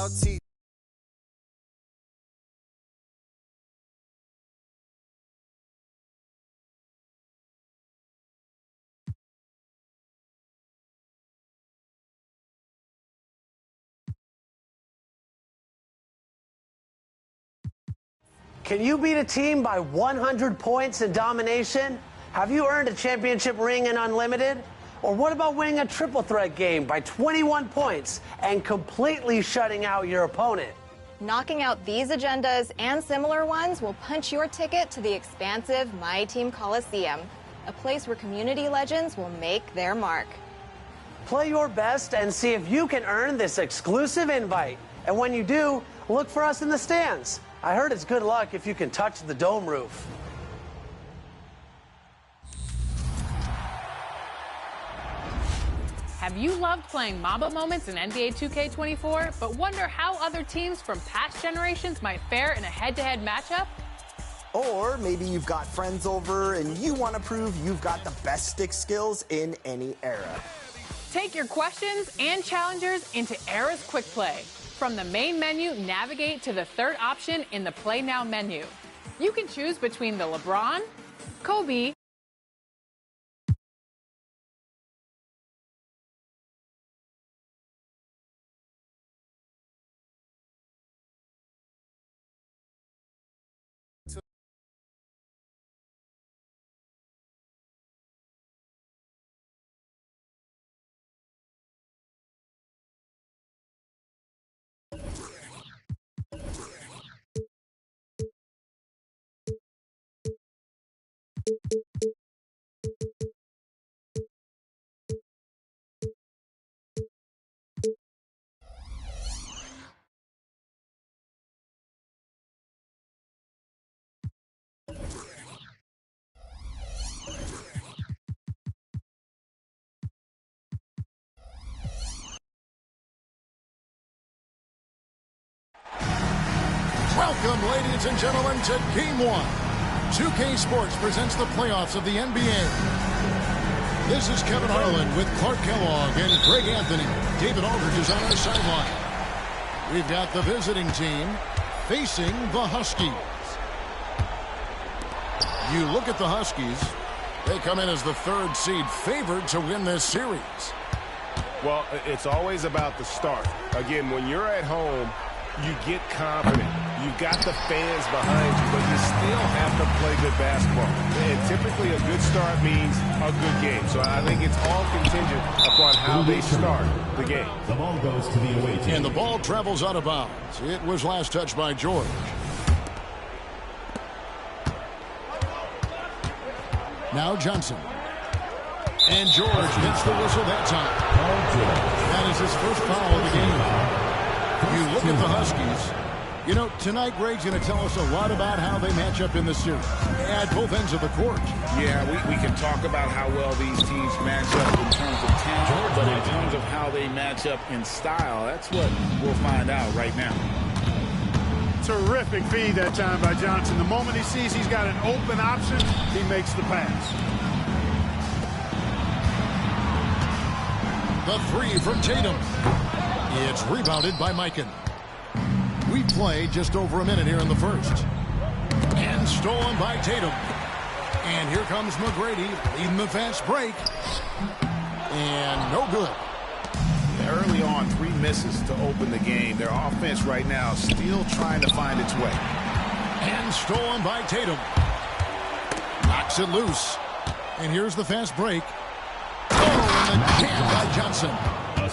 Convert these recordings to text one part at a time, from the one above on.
I'll teach. Can you beat a team by 100 points in domination? Have you earned a championship ring in Unlimited? Or what about winning a triple threat game by 21 points and completely shutting out your opponent? Knocking out these agendas and similar ones will punch your ticket to the expansive My Team Coliseum, a place where community legends will make their mark. Play your best and see if you can earn this exclusive invite. And when you do, look for us in the stands. I heard it's good luck if you can touch the dome roof. Have you loved playing Mamba moments in NBA 2K24, but wonder how other teams from past generations might fare in a head-to-head matchup? Or maybe you've got friends over and you want to prove you've got the best stick skills in any era. Take your questions and challengers into Era's Quick Play. From the main menu, navigate to the third option in the Play Now menu. You can choose between the LeBron, Kobe, Welcome, ladies and gentlemen, to Game 1. 2K Sports presents the playoffs of the NBA. This is Kevin Harlan with Clark Kellogg and Greg Anthony. David Aldridge is on our sideline. We've got the visiting team facing the Huskies. You look at the Huskies, they come in as the third seed, favored to win this series. Well, it's always about the start. Again, when you're at home, you get confident. You've got the fans behind you, but you still have to play good basketball. And typically a good start means a good game. So I think it's all contingent upon how they start the game. The ball goes to the away team. And the ball travels out of bounds. It was last touched by George. Now Johnson. And George gets the whistle that time. That is his first foul of the game. You look at the Huskies. You know, tonight Greg's going to tell us a lot about how they match up in the series at both ends of the court. Yeah, we can talk about how well these teams match up in terms of talent, but in terms of how they match up in style, that's what we'll find out right now. Terrific feed that time by Johnson. The moment he sees he's got an open option, he makes the pass. The three from Tatum. It's rebounded by Mikan. We played just over a minute here in the first. And stolen by Tatum. And here comes McGrady leading the fast break. And no good. Early on, 3 misses to open the game. Their offense right now still trying to find its way. And stolen by Tatum. Knocks it loose. And here's the fast break. Oh, and the jam by Johnson.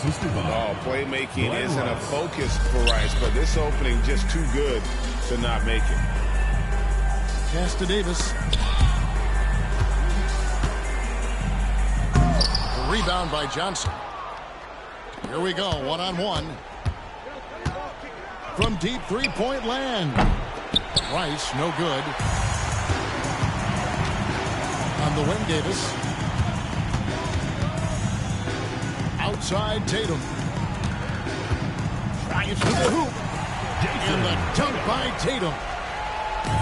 Oh, playmaking isn't a focus for Rice, but this opening just too good to not make it. Pass to Davis. The rebound by Johnson. Here we go, one-on-one. From deep three-point land. Rice, no good. On the wing, Davis. Outside Tatum. Drives to the hoop. And the dunk by Tatum.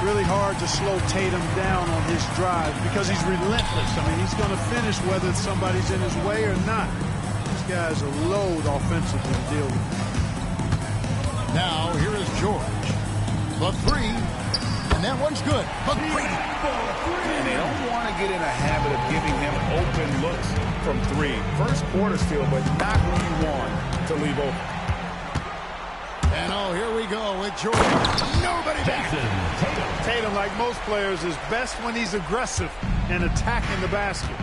Really hard to slow Tatum down on his drive because he's relentless. I mean, he's going to finish whether somebody's in his way or not. This guy's a load offensively to deal with. Now, here is George. The three. And that one's good. McGrady. And they don't want to get in a habit of giving him open looks from three. First quarter still, but not who you want to leave open. And oh, here we go with George. Nobody back. Tatum, like most players, is best when he's aggressive and attacking the basket.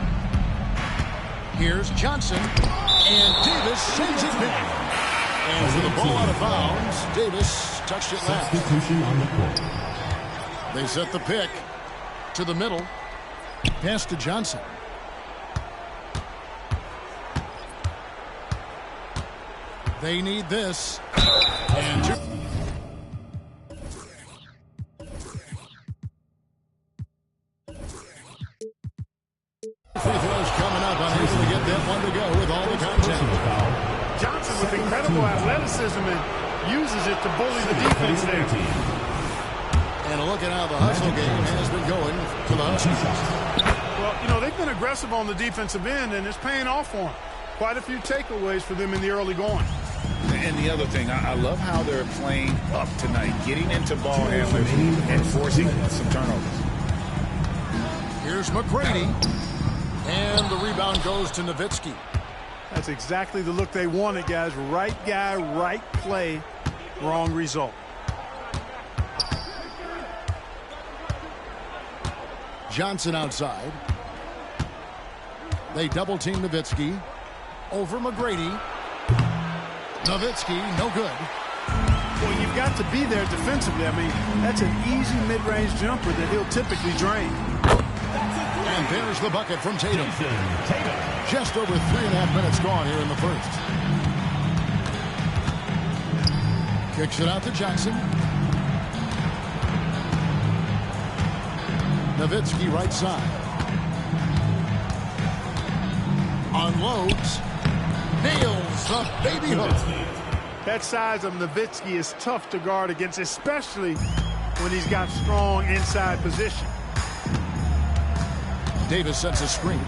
Here's Johnson. And Davis sends it back. And for the ball out of bounds, Davis touched it last. Substitution on the court. They set the pick to the middle. Pass to Johnson. They need this. And free throws coming up. Unable to get that one to go with all the contact. Johnson with incredible athleticism and uses it to bully the defense there. And a look at how the hustle game has been going for the Huskies. Well, you know, they've been aggressive on the defensive end, and it's paying off for them. Quite a few takeaways for them in the early going. And the other thing, I love how they're playing up tonight, getting into ball handlers and forcing some turnovers. Here's McGrady. And the rebound goes to Nowitzki. That's exactly the look they wanted, guys. Right guy, right play, wrong result. Johnson outside. They double team Nowitzki. Over McGrady. Nowitzki, no good. Well, you've got to be there defensively. I mean, that's an easy mid-range jumper that he'll typically drain. And there's the bucket from Tatum. Just over 3.5 minutes gone here in the first. Kicks it out to Johnson. Nowitzki right side. Unloads. Nails the baby hook. That size of Nowitzki is tough to guard against, especially when he's got strong inside position. Davis sets a screen.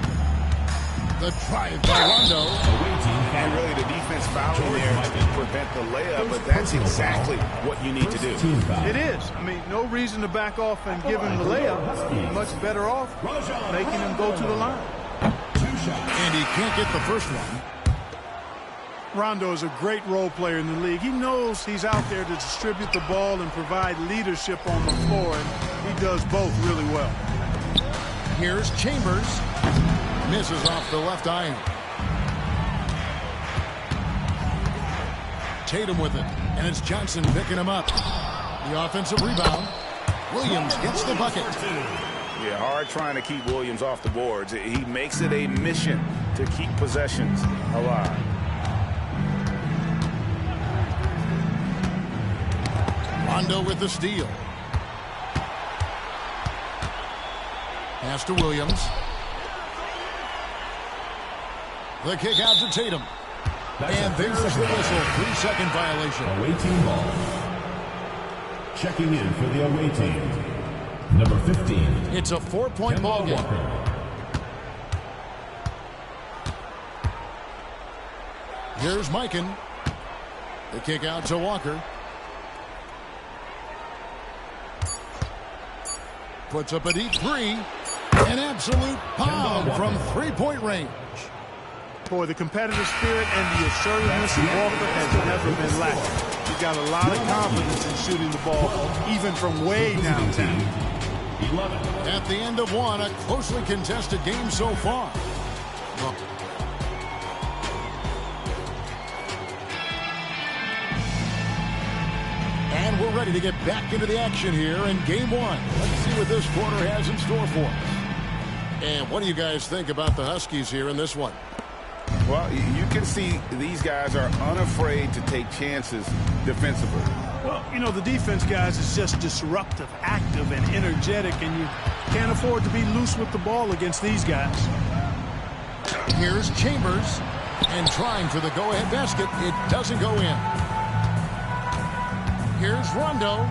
The drive by Rondo. And really the defense fouling there to prevent the layup, but that's exactly what you need to do. It is. I mean, no reason to back off and give him the layup. Much better off making him go to the line. And he can't get the first one. Rondo is a great role player in the league. He knows he's out there to distribute the ball and provide leadership on the floor, and he does both really well. Here's Chambers. Misses off the left iron. Tatum with it. And it's Johnson picking him up. The offensive rebound. Williams gets the bucket. Yeah, hard trying to keep Williams off the boards. He makes it a mission to keep possessions alive. Rondo with the steal. Pass to Williams. The kick out to Tatum. And there's the whistle. 3-second violation. Away team ball. Checking in for the away team. Number 15. It's a 4-point ball game. Here's Mikan. The kick out to Walker. Puts up a deep three. An absolute pound from 3-point range. Boy, the competitive spirit and the assertiveness of Walker has never been lacking. He's got a lot of confidence in shooting the ball, even from way downtown. At the end of one, a closely contested game so far. And we're ready to get back into the action here in game one. Let's see what this quarter has in store for us. And what do you guys think about the Huskies here in this one? Well, you can see these guys are unafraid to take chances defensively. Well, you know, the defense, guys, is just disruptive, active, and energetic, and you can't afford to be loose with the ball against these guys. Here's Chambers, and trying for the go-ahead basket. It doesn't go in. Here's Rondo.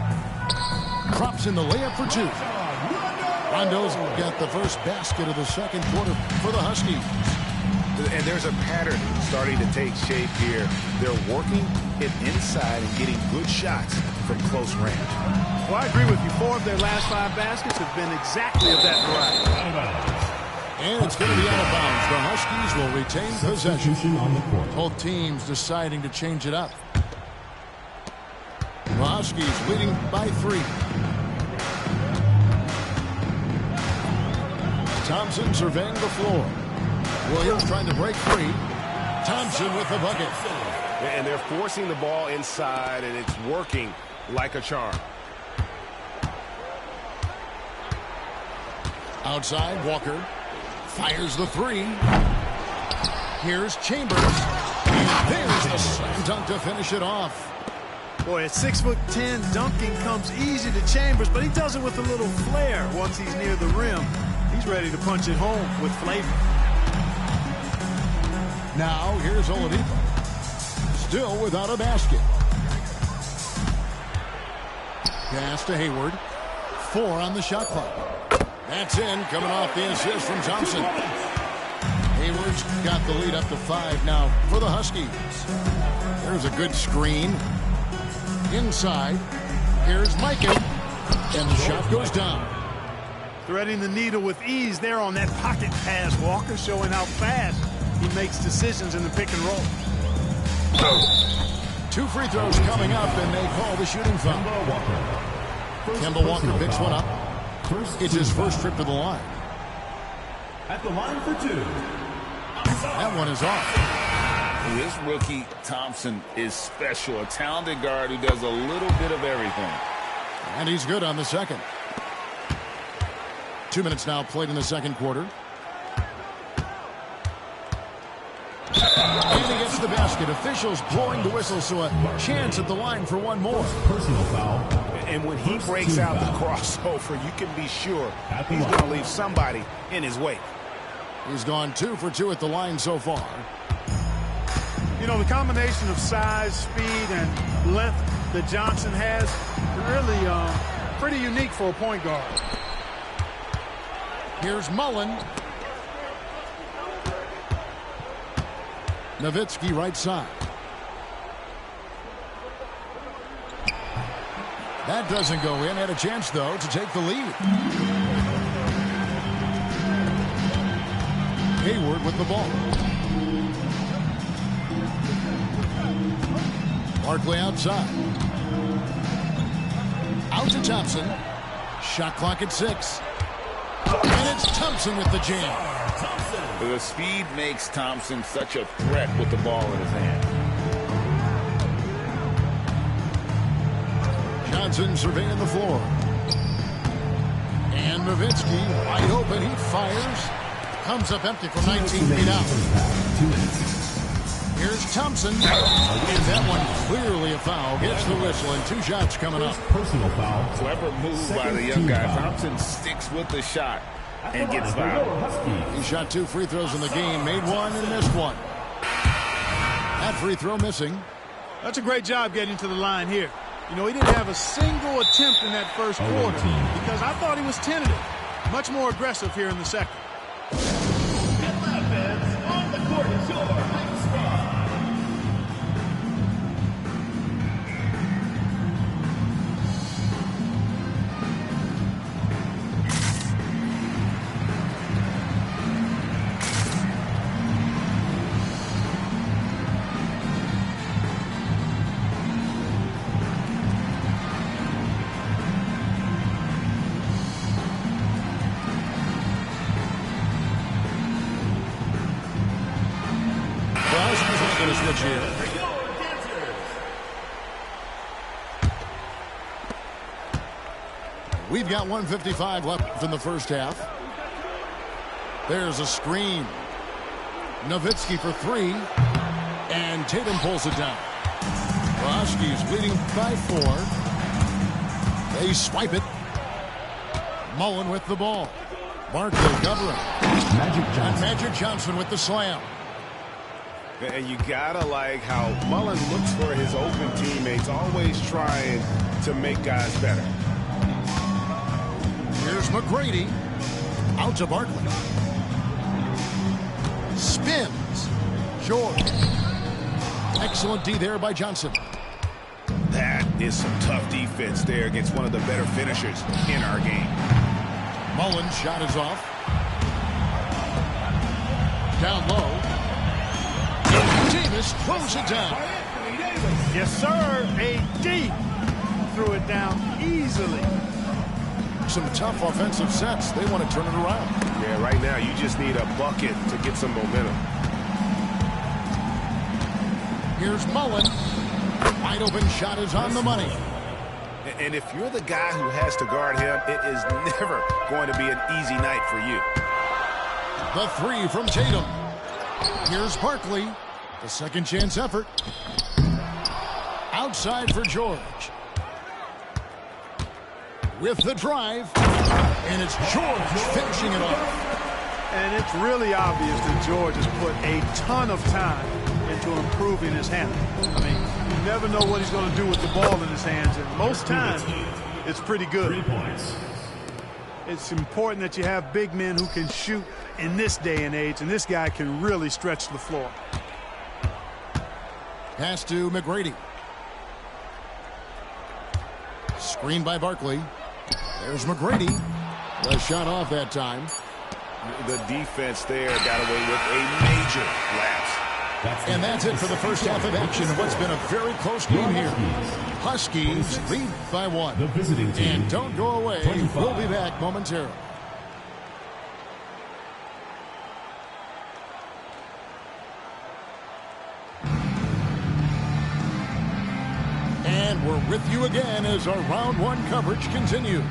Drops in the layup for two. Rondo's got the first basket of the second quarter for the Huskies. And there's a pattern starting to take shape here. They're working it inside and getting good shots from close range. Well, I agree with you. 4 of their last 5 baskets have been exactly of that variety. And it's going to be out of bounds. The Huskies will retain possession on the court. Both teams deciding to change it up. The Huskies leading by 3. Thompson surveying the floor. Williams trying to break free. Thompson with the bucket. And they're forcing the ball inside, and it's working like a charm. Outside, Walker fires the 3. Here's Chambers. And there's the slam dunk to finish it off. Boy, at 6'10", dunking comes easy to Chambers, but he does it with a little flair once he's near the rim. He's ready to punch it home with flavor. Now, here's Oladipo. Still without a basket. Pass to Hayward. 4 on the shot clock. That's in, coming off the assist from Thompson. Hayward's got the lead up to 5 now for the Huskies. There's a good screen. Inside, here's Micah. And the shot goes down. Threading the needle with ease there on that pocket pass. Walker showing how fast he makes decisions in the pick and roll. 2 free throws coming up, and they call the shooting foul. Kemba Walker picks one up. It's his first trip to the line. At the line for 2. That one is off. This rookie, Thompson, is special. A talented guard who does a little bit of everything. And he's good on the second. 2 minutes now played in the second quarter. And he gets the basket. Officials blowing the whistle, so a chance at the line for one more. Personal foul. And when he breaks out the crossover, you can be sure he's going to leave somebody in his wake. He's gone 2 for 2 at the line so far. You know, the combination of size, speed, and length that Johnson has really pretty unique for a point guard. Here's Mullen. Nowitzki right side. That doesn't go in. Had a chance, though, to take the lead. Hayward with the ball. Barkley outside. Out to Thompson. Shot clock at 6. And it's Thompson with the jam. The speed makes Thompson such a threat with the ball in his hand. Johnson surveying the floor. And Nowitzki wide open. He fires. Comes up empty from 19 feet out. Here's Thompson. And that one clearly a foul. Gets the whistle, and 2 shots coming up. Personal foul. Clever move by the young guy. Thompson sticks with the shot and gets fouled. He shot 2 free throws in the game. Made 1 and missed 1. That free throw missing. That's a great job getting to the line here. You know, he didn't have a single attempt in that first quarter because I thought he was tentative. Much more aggressive here in the second. On the court is your next spot. We've got 1:55 left in the first half. There's a screen. Nowitzki for 3. And Tatum pulls it down. Huskies leading by 4. They swipe it. Mullen with the ball. Barkley covering. Magic Johnson with the slam. And you gotta like how Mullen looks for his open teammates, always trying to make guys better. Here's McGrady. Out to Barkley. Spins. George. Excellent D there by Johnson. That is some tough defense there against one of the better finishers in our game. Mullen's shot is off. Down low. Davis throws it down. Yes, sir. AD threw it down easily. Some tough offensive sets. They want to turn it around. Yeah, right now you just need a bucket to get some momentum. Here's Mullen. Wide open shot is on the money. And if you're the guy who has to guard him, it is never going to be an easy night for you. The three from Tatum. Here's Barkley. The second chance effort. Outside for George. With the drive. And it's George finishing it off. And it's really obvious that George has put a ton of time into improving his handle. I mean, you never know what he's going to do with the ball in his hands, and most times it's pretty good. 3 points. It's important that you have big men who can shoot in this day and age, and this guy can really stretch the floor. Pass to McGrady. Screen by Barkley. There's McGrady. The shot off that time. The defense there got away with a major lapse. And that's it for the first half of action of what's been a very close game here. Huskies lead by 1. The visiting team. And don't go away. 25. We'll be back momentarily. And we're with you again as our round 1 coverage continues.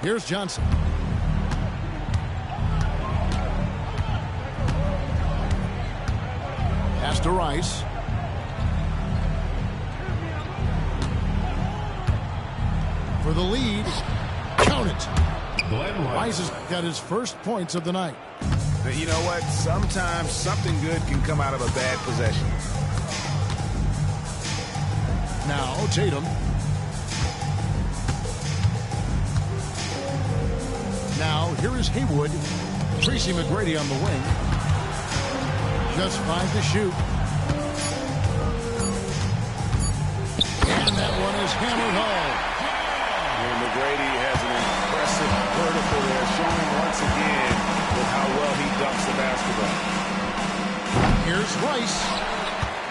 Here's Johnson. Pass to Rice. For the lead. Count it. Rice has got his first points of the night. You know what? Sometimes something good can come out of a bad possession. Now Tatum. Now here is Haywood. Tracy McGrady on the wing. Just 5 to shoot. And that one is hammered home. And McGrady has an impressive vertical there, showing once again with how well he dunks the basketball. Here's Rice.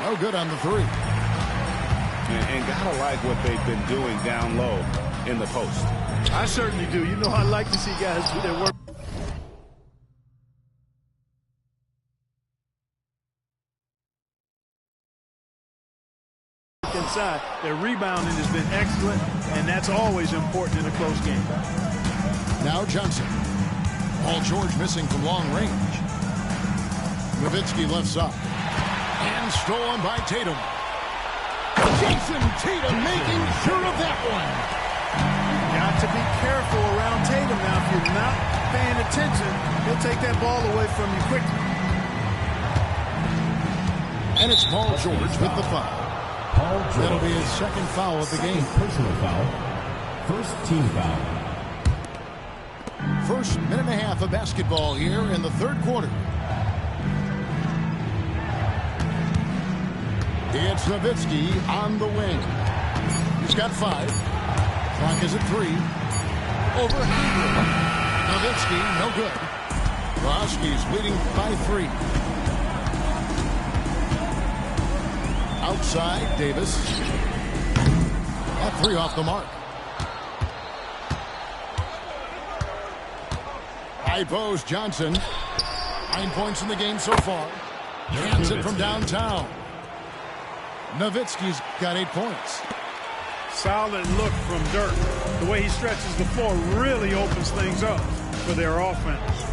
No good on the 3. And gotta like what they've been doing down low in the post. I certainly do. You know, I like to see guys do their work. Inside, their rebounding has been excellent, and that's always important in a close game. Now Johnson. Paul George missing from long range. Nowitzki left side. And stolen by Tatum. Jason Tatum making sure of that one. Got to be careful around Tatum now. If you're not paying attention, he'll take that ball away from you quickly. And it's Paul George with the foul. That'll be his second foul of the game. Personal foul. First team foul. First minute and a half of basketball here in the third quarter. It's Nowitzki on the wing. He's got 5. Clock is at 3. Over Haywood. Nowitzki, no good. The Huskies leading by 3. Outside, Davis. That 3 off the mark. High post, Johnson. 9 points in the game so far. Hands it from downtown. Nowitzki's got 8 points. Solid look from Dirk. The way he stretches the floor really opens things up for their offense.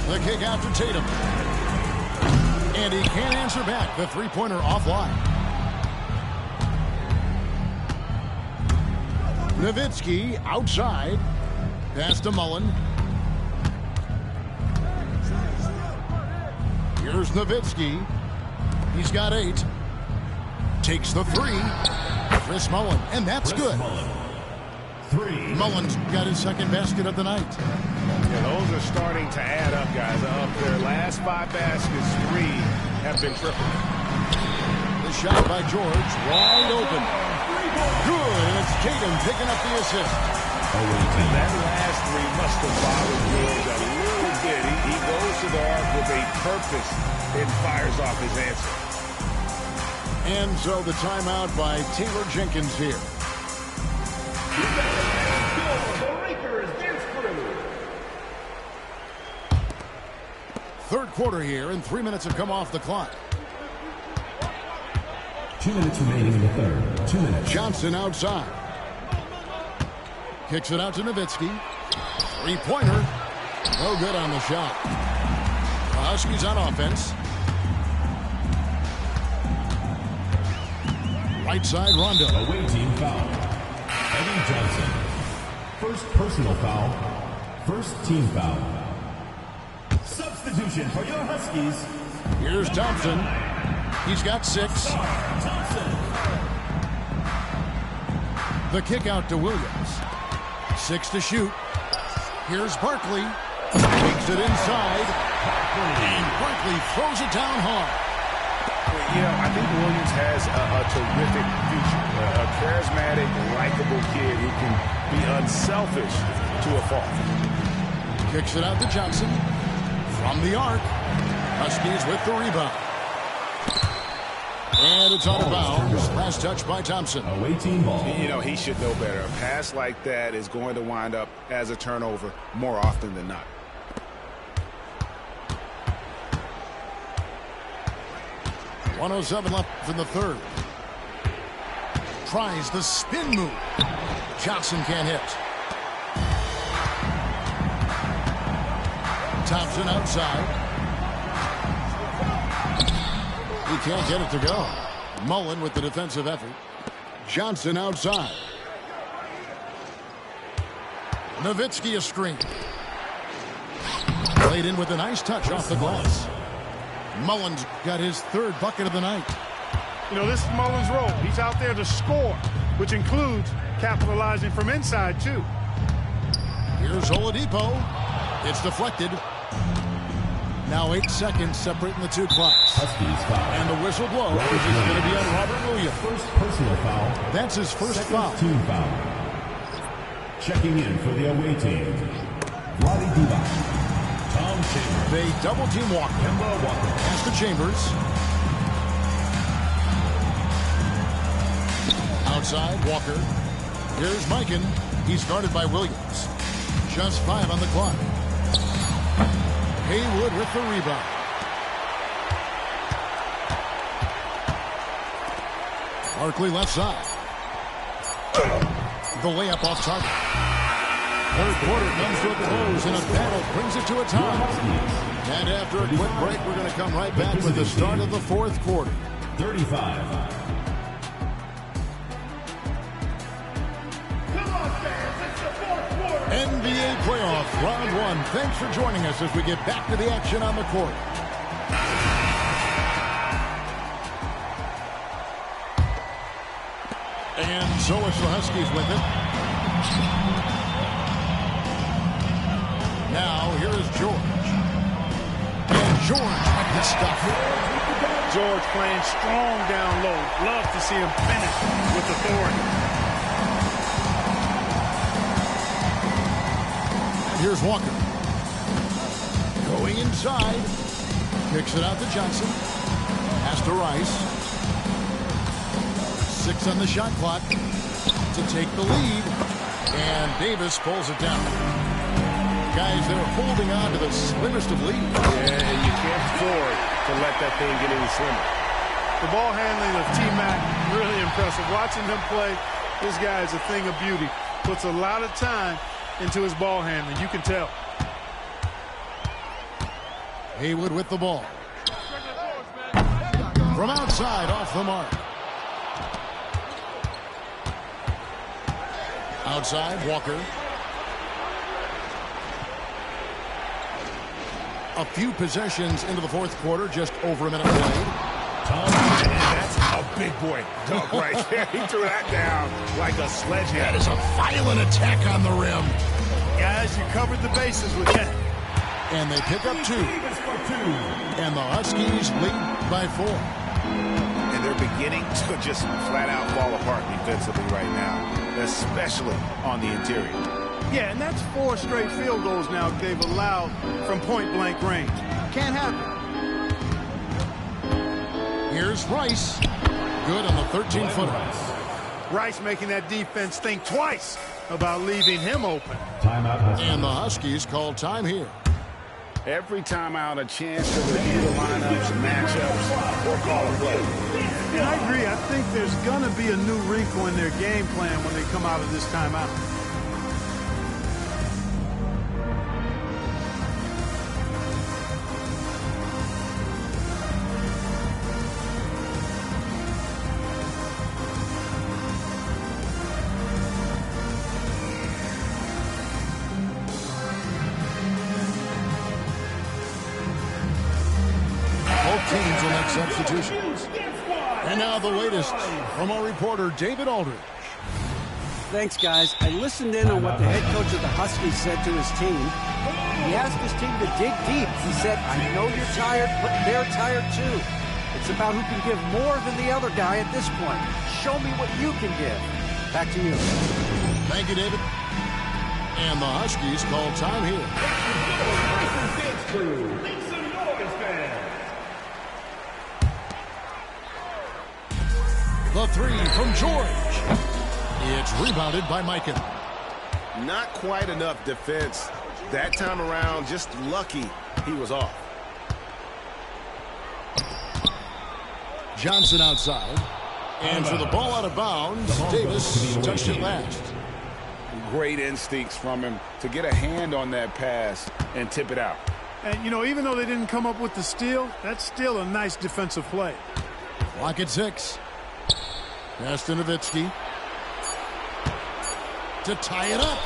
The kick out to Tatum. And he can't answer back. The three-pointer offline. Nowitzki outside. Pass to Mullen. Here's Nowitzki. He's got 8. Takes the 3. Chris Mullen, and that's good. 3. Mullins got his second basket of the night. Yeah, those are starting to add up, guys. Of their last 5 baskets, 3 have been triple. The shot by George, wide open. Good, and it's Tatum picking up the assist. And that last 3 must have bothered George a little bit. He goes to the arc with a purpose and fires off his answer. And so the timeout by Taylor Jenkins here. Third quarter here, and 3 minutes have come off the clock. 2 minutes remaining in the third. 2 minutes. Johnson outside. Kicks it out to Nowitzki. Three-pointer. No good on the shot. The Huskies on offense. Right side, Rondo. Away team foul. Evan Johnson. First personal foul. First team foul. Substitution for your Huskies. Here's Thompson. He's got 6. The kick out to Williams. 6 to shoot. Here's Barkley. Takes it inside. And Barkley throws it down hard. You know, I think Williams has a terrific future. A charismatic, likable kid who can be unselfish to a fault. Kicks it out to Johnson. From the arc. Huskies with the rebound. And it's out of bounds. Last touch by Thompson. Away team ball. You know, he should know better. A pass like that is going to wind up as a turnover more often than not. .107 left in the third. Tries the spin move. Johnson can't hit. Thompson outside. He can't get it to go. Mullen with the defensive effort. Johnson outside. Nowitzki a screen. Played in with a nice touch off the glass. Mullen's got his third bucket of the night. You know, this is Mullen's role. He's out there to score, which includes capitalizing from inside, too. Here's Oladipo. It's deflected. Now 8 seconds separating the two clocks. Huskies foul. And the whistle blows. It's going to be on Robert Williams. First personal foul. That's his first Second foul. team foul. Checking in for the away team. Vlade Divac. Tom Chambers. They double team Walker. Kemba Walker. Pass to Chambers. Outside, Walker. Here's Mikan. He's guarded by Williams. Just 5 on the clock. Haywood with the rebound. Barkley left side. The layup off target. Third quarter comes to a close, and a battle brings it to a tie. And after a quick break, we're going to come right back with the start of the fourth quarter. 35. NBA playoffs, round 1. Thanks for joining us as we get back to the action on the court. And so it's the Huskies with it. Now, here is George. And George with the stuff. George playing strong down low. Love to see him finish with authority. Here's Walker. Going inside. Kicks it out to Johnson. Pass to Rice. 6 on the shot clock to take the lead. And Davis pulls it down. Guys, they're holding on to the slimmest of leads. Yeah, you can't afford to let that thing get any slimmer. The ball handling of T-Mac, really impressive. Watching him play, this guy is a thing of beauty. Puts a lot of time into his ball handling. You can tell. Haywood with the ball. From outside, off the mark. Outside, Walker. A few possessions into the fourth quarter, just over a minute played. And that's a big boy dunk right there. He threw that down like a sledgehammer. That is a violent attack on the rim. Guys, you covered the bases with that. And they pick up 2. And the Huskies lead by 4. And they're beginning to just flat out fall apart defensively right now, especially on the interior. Yeah, and that's 4 straight field goals now they've allowed from point-blank range. Can't happen. Here's Rice. Good on the 13-footer. Rice making that defense think twice about leaving him open. And the Huskies call time here. Every timeout, a chance to review the lineups, matchups, or call a play. And I agree. I think there's going to be a new wrinkle in their game plan when they come out of this timeout. Teams will make substitutions. And now the latest from our reporter, David Aldridge. Thanks, guys. I listened in on what the head coach of the Huskies said to his team. He asked his team to dig deep. He said, I know you're tired, but they're tired too. It's about who can give more than the other guy at this point. Show me what you can give. Back to you. Thank you, David. And the Huskies call time here. The 3 from George. It's rebounded by Mikan. Not quite enough defense. That time around, just lucky he was off. Johnson outside. And for the ball out of bounds, Davis touched it last. Great instincts from him to get a hand on that pass and tip it out. And, you know, even though they didn't come up with the steal, that's still a nice defensive play. Clock at 6. Pass to Nowitzki. To tie it up.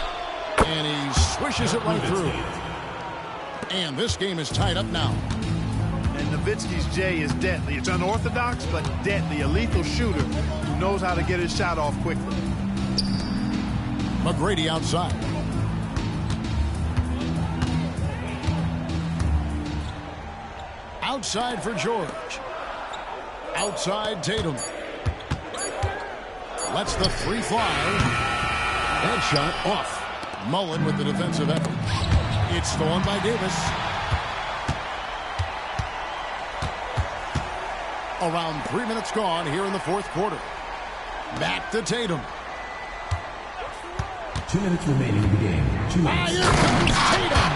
And he swishes it right through. And this game is tied up now. And Nowitzki's J is deadly. It's unorthodox, but deadly. A lethal shooter who knows how to get his shot off quickly. McGrady outside. Outside for George. Outside Tatum. Lets the 3 fly. Headshot off. Mullen with the defensive effort. It's stolen by Davis. Around 3 minutes gone here in the 4th quarter. Back to Tatum. 2 minutes remaining in the game. 2 minutes. Here comes Tatum.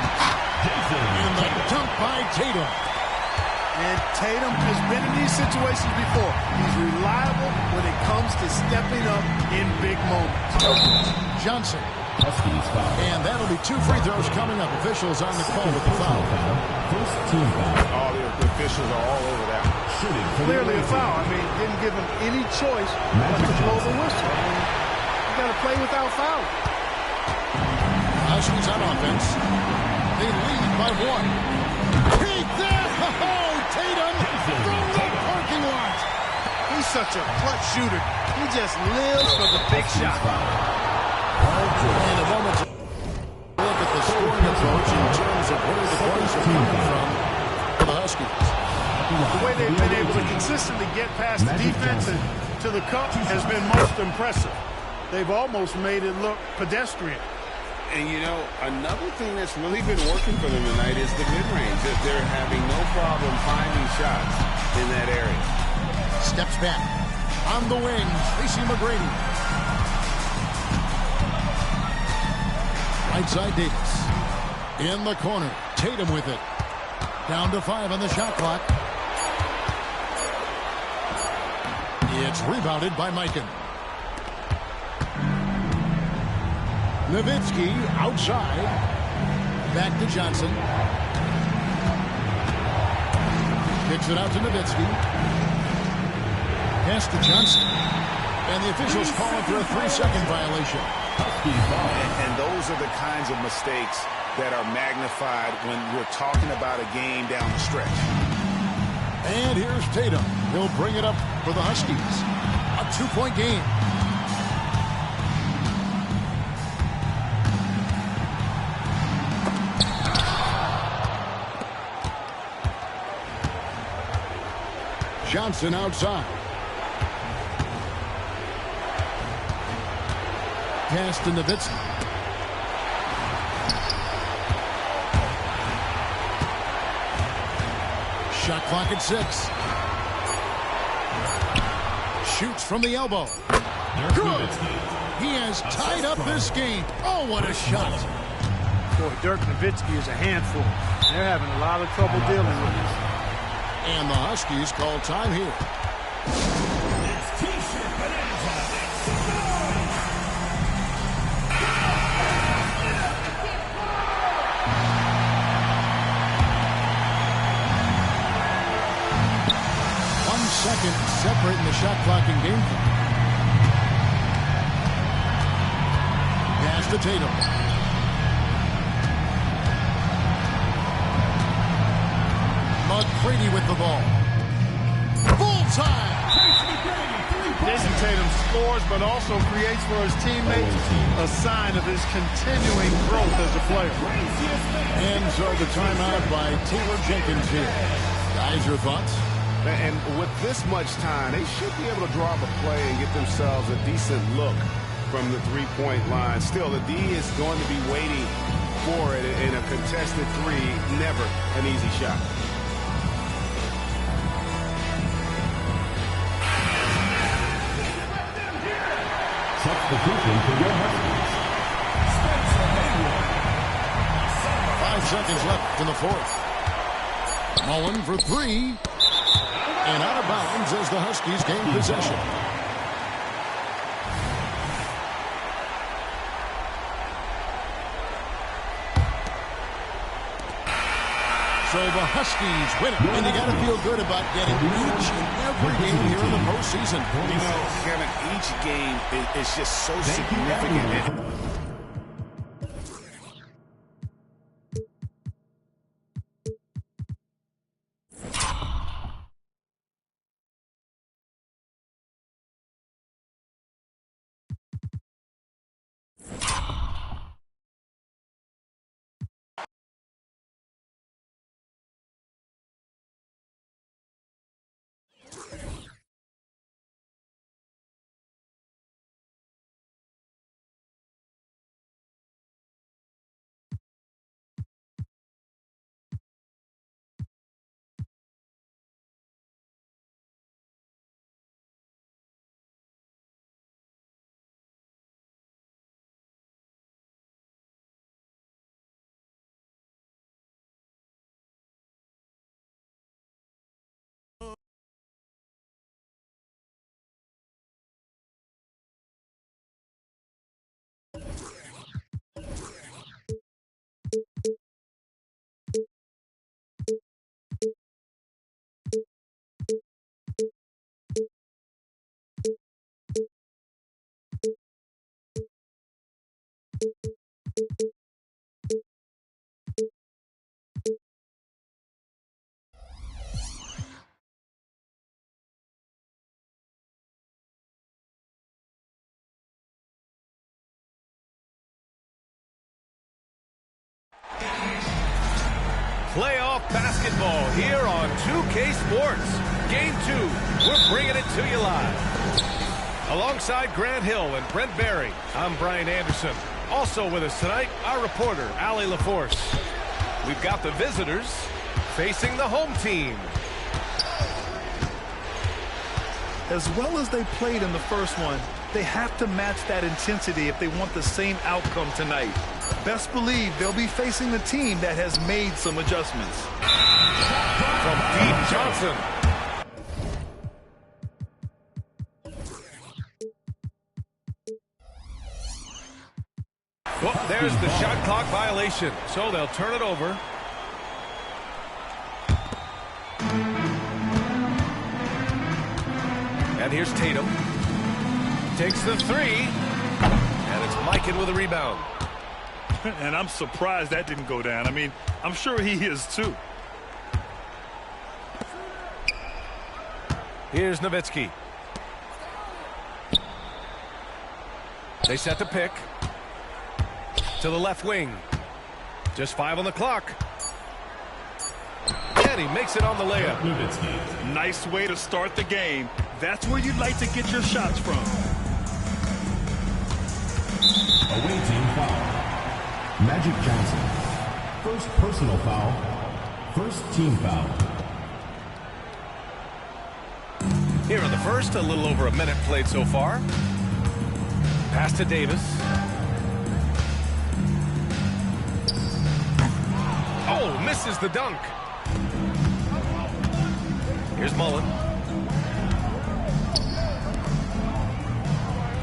And the dunk by Tatum. And Tatum has been in these situations before. He's reliable when it comes to stepping up in big moments. Johnson. Huskies foul. And that'll be 2 free throws coming up. Officials on the call with the foul. First team foul. All the officials are all over that. Shooting for Clearly a foul. I mean, didn't give him any choice but to blow the whistle. You got to play without fouling. Huskies on offense. They lead by 1. Take that! Oh, Tatum from the parking lot. He's such a clutch shooter. He just lives for the big shot. In a moment to look at the scoring approach in terms of where the points are coming from for the Huskies. The way they've been able to consistently get past the defense and to the cup has been most impressive. They've almost made it look pedestrian. And, you know, another thing that's really been working for them tonight is the mid-range. That they're having no problem finding shots in that area. Steps back. On the wing, Tracy McGrady. Right side Davis. In the corner, Tatum with it. Down to 5 on the shot clock. It's rebounded by Mikan. Nowitzki outside. Back to Johnson. Kicks it out to Nowitzki. Pass to Johnson. And the officials calling for a 3-second violation. And those are the kinds of mistakes that are magnified when we're talking about a game down the stretch. And here's Tatum. He'll bring it up for the Huskies. A 2-point game. Johnson outside. Pass to Nowitzki. Shot clock at 6. Shoots from the elbow. Good. He has tied up this game. Oh, what a shot. Boy, Dirk Nowitzki is a handful. They're having a lot of trouble dealing with him. And the Huskies call time here. Second separating the shot clock and game clock. Pass to Tatum. McGrady with the ball. Full time. Jason Tatum scores, but also creates for his teammates a sign of his continuing growth as a player. And so the timeout by Taylor Jenkins here. Guys, your thoughts? And with this much time, they should be able to draw up a play and get themselves a decent look from the three-point line. Still, the D is going to be waiting for it in a contested three. Never an easy shot. Substitution for your Huskies. 5 seconds left in the fourth. Mullen for 3. And out of bounds as the Huskies gain possession. So the Huskies win it. And you got to feel good about getting each and every game here in the postseason. You know, Kevin, each game is just so significant. Playoff basketball here on 2K Sports. Game 2, we're bringing it to you live. Alongside Grant Hill and Brent Berry, I'm Brian Anderson. Also with us tonight, our reporter, Allie LaForce. We've got the visitors facing the home team. As well as they played in the first one, they have to match that intensity if they want the same outcome tonight. Best believe they'll be facing a team that has made some adjustments. From deep, Johnson. Well, there's the shot clock violation, so they'll turn it over. And here's Tatum. Takes the 3. And it's Mikan with a rebound. And I'm surprised that didn't go down. I mean, I'm sure he is too. Here's Nowitzki. They set the pick to the left wing. Just 5 on the clock. And he makes it on the layup. Nice way to start the game. That's where you'd like to get your shots from. Away team foul. Magic Johnson. First personal foul. First team foul. Here in the first, a little over a minute played so far. Pass to Davis. Oh, misses the dunk. Here's Mullen.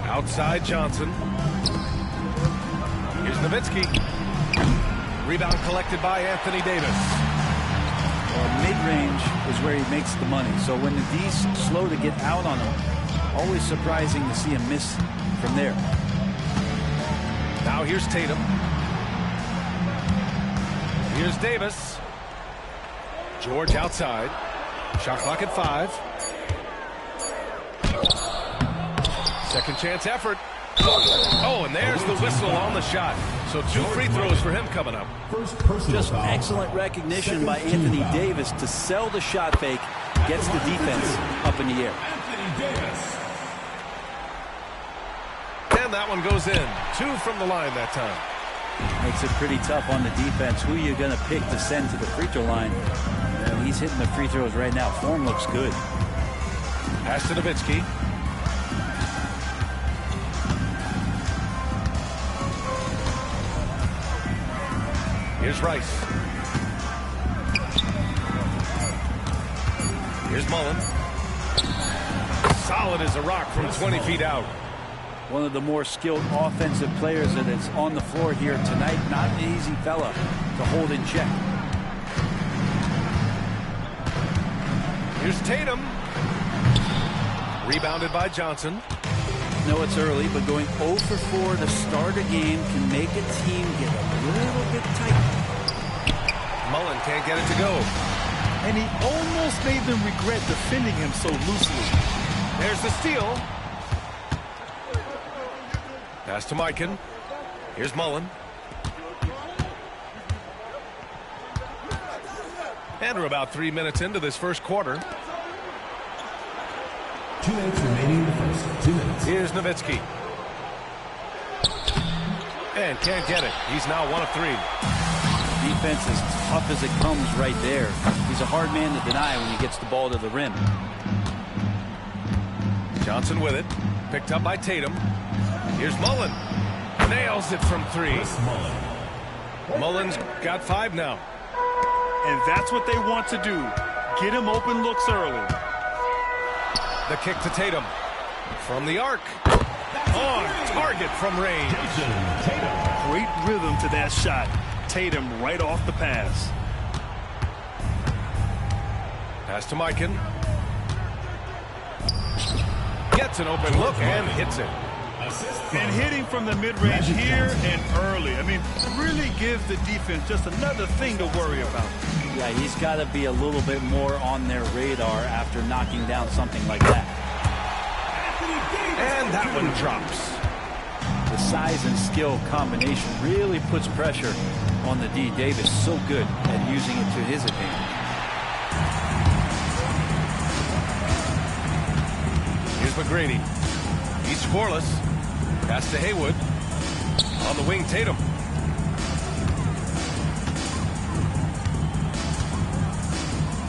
Outside Johnson. Here's Nowitzki. Rebound collected by Anthony Davis. Well, mid-range is where he makes the money. So when the D's slow to get out on him, always surprising to see him miss from there. Now here's Tatum. Here's Davis. George outside. Shot clock at 5. Second chance effort. Oh, and there's the whistle on the shot. So 2 free throws for him coming up. Just excellent recognition by Anthony Davis to sell the shot fake. Gets the defense up in the air. And that one goes in. 2 from the line that time. Makes it pretty tough on the defense. Who are you going to pick to send to the free throw line? He's hitting the free throws right now. Form looks good. Pass to Nowitzki. Here's Rice. Here's Mullen. Solid as a rock from 20 feet out. One of the more skilled offensive players that is on the floor here tonight. Not an easy fella to hold in check. Here's Tatum. Rebounded by Johnson. No, it's early, but going 0 for 4 to start a game can make a team get a little bit tight. Mullen can't get it to go. And he almost made them regret defending him so loosely. There's the steal. Pass to Mikan. Here's Mullen. And we're about 3 minutes into this first quarter. 2 minutes remaining in the first. 2 minutes. Here's Nowitzki. And can't get it. He's now 1 of 3. Defense as tough as it comes right there. He's a hard man to deny when he gets the ball to the rim. Johnson with it. Picked up by Tatum. Here's Mullen. Nails it from 3. Mullen's got 5 now. And that's what they want to do. Get him open looks early. The kick to Tatum. From the arc. On target from range. Great rhythm to that shot. Tatum right off the pass. Pass to Mikan. Gets an open look and hits it. And hitting from the mid-range here and early. I mean, really gives the defense just another thing to worry about. Yeah, he's got to be a little bit more on their radar after knocking down something like that. And that one drops. The size and skill combination really puts pressure on the D. Davis, so good at using it to his advantage. Here's McGrady. He's scoreless. Pass to Haywood. On the wing, Tatum.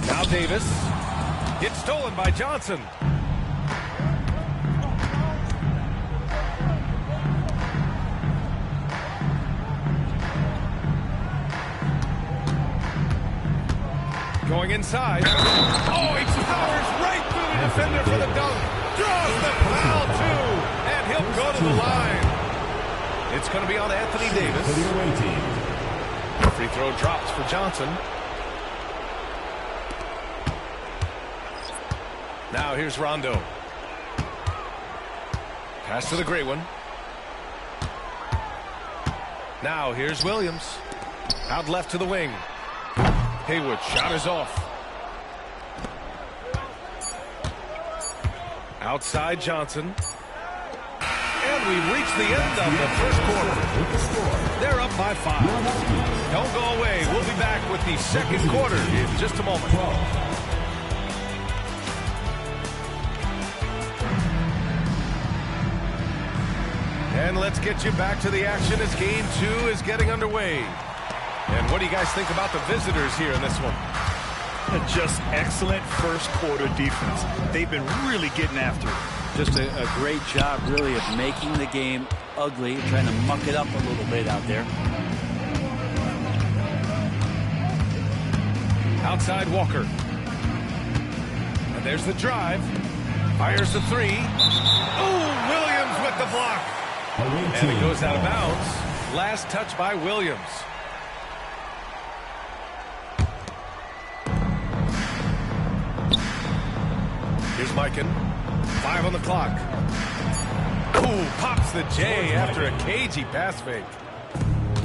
Now Davis. Gets stolen by Johnson. Going inside. Oh, he powers right through the defender for the dunk. Draws the foul, too. And he'll go to the line. It's going to be on Anthony Davis. Free throw drops for Johnson. Now here's Rondo. Pass to the gray one. Now here's Williams. Out left to the wing. Haywood, shot is off. Outside Johnson. And we've reached the end of the first quarter. They're up by 5. Don't go away. We'll be back with the second quarter in just a moment. And let's get you back to the action as game 2 is getting underway. And what do you guys think about the visitors here in this one? Just excellent first quarter defense. They've been really getting after it. Just a great job, really, of making the game ugly, trying to muck it up a little bit out there. Outside Walker. And there's the drive. Fires the 3. Oh, Williams with the block. And it goes out of bounds. Last touch by Williams. Here's Mikan. 5 on the clock. Ooh, pops the J after a cagey pass fake.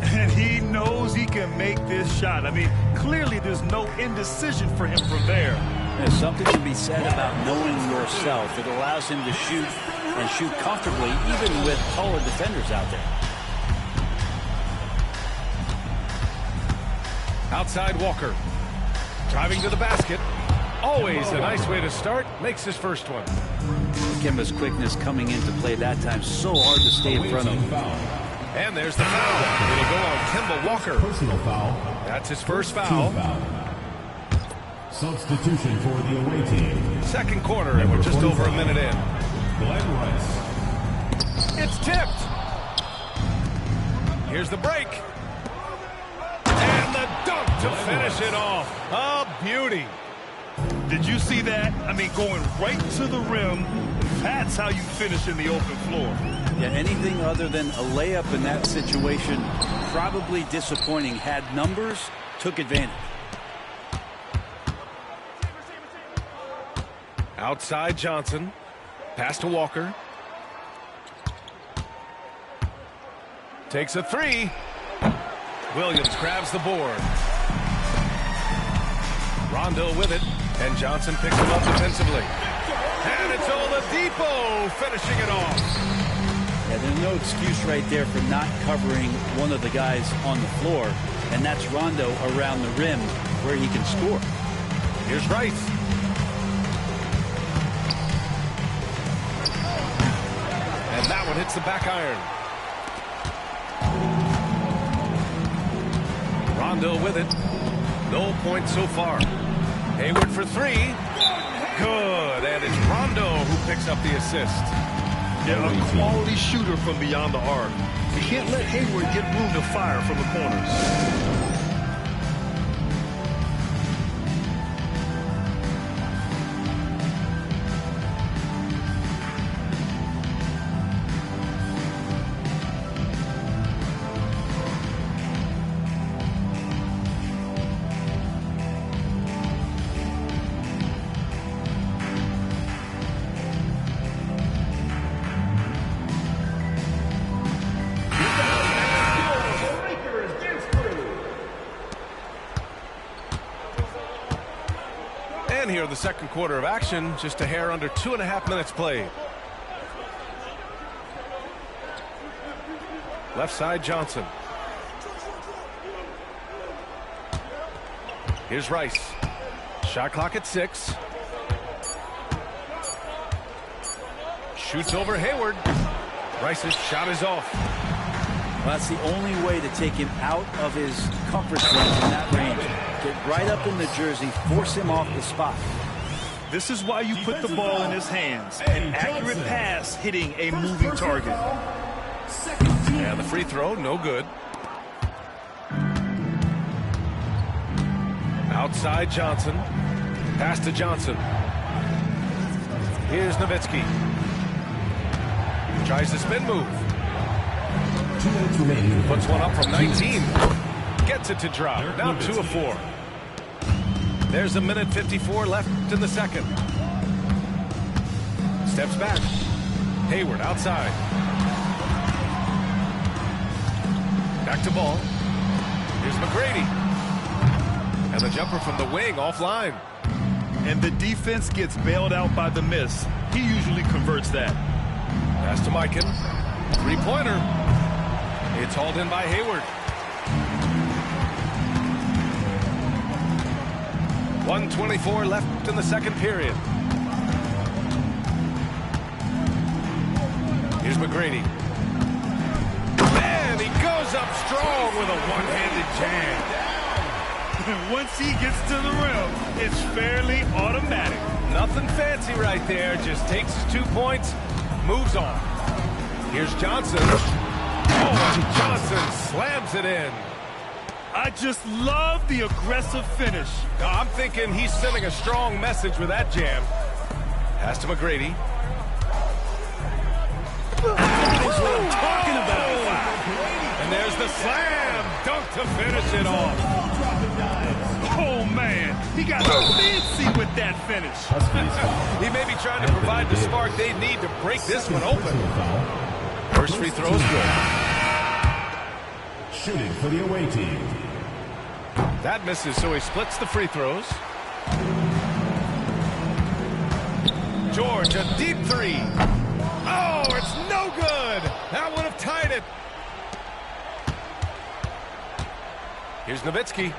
And he knows he can make this shot. I mean, clearly there's no indecision for him from there. There's something to be said about knowing yourself. It allows him to shoot and shoot comfortably, even with taller defenders out there. Outside Walker. Driving to the basket. Always a nice way to start. Makes his first one. Kemba's quickness coming into play that time. So hard to stay in front of him. And there's the foul. It'll go on Kemba Walker. Personal foul. That's his first foul. Substitution for the away team. Second quarter, and we're just over a minute in. Glenn Rice. It's tipped. Here's the break. And the dunk to finish it off. A beauty. Did you see that? I mean, going right to the rim. That's how you finish in the open floor. Yeah, anything other than a layup in that situation, probably disappointing. Had numbers, took advantage. Outside Johnson. Pass to Walker. Takes a 3. Williams grabs the board. Rondo with it. And Johnson picks him up defensively. And it's Oladipo finishing it off. Yeah, there's no excuse right there for not covering one of the guys on the floor. And that's Rondo around the rim where he can score. Here's Rice. And that one hits the back iron. Rondo with it. No points so far. Hayward for 3. Good. And it's Rondo who picks up the assist. Yeah, a quality shooter from beyond the arc. You can't let Hayward get room to fire from the corners. Here, the second quarter of action, just a hair under 2.5 minutes played. Left side Johnson. Here's Rice. Shot clock at 6. Shoots over Hayward. Rice's shot is off. Well, that's the only way to take him out of his comfort zone in that range. Get right up in the jersey, force him off the spot. This is why you put the ball in his hands. An accurate pass hitting a moving target. And the free throw, no good. Outside Johnson. Pass to Johnson. Here's Nowitzki. Tries the spin move. 2 minutes remaining. Puts one up from 19. Gets it to drop. Now 2 of 4. There's 1:54 left in the second. Steps back. Hayward outside. Back to ball. Here's McGrady. And the jumper from the wing offline. and the defense gets bailed out by the miss. He usually converts that. Pass to Mikan. Three-pointer. It's hauled in by Hayward. 1:24 left in the second period. Here's McGrady. And he goes up strong with a one-handed jam. Once he gets to the rim, it's fairly automatic. Nothing fancy right there. Just takes his 2 points, moves on. Here's Johnson. Oh, and Johnson slams it in. I just love the aggressive finish. I'm thinking he's sending a strong message with that jam. Pass to McGrady. That's what I'm talking about. And there's the slam dunk to finish it off. Oh, man. He got fancy with that finish. He may be trying to provide the spark they need to break this one open. First free throw is good. Shooting for the away team. That misses, so he splits the free throws. George, a deep three. Oh, it's no good. That would have tied it. Here's Nowitzki.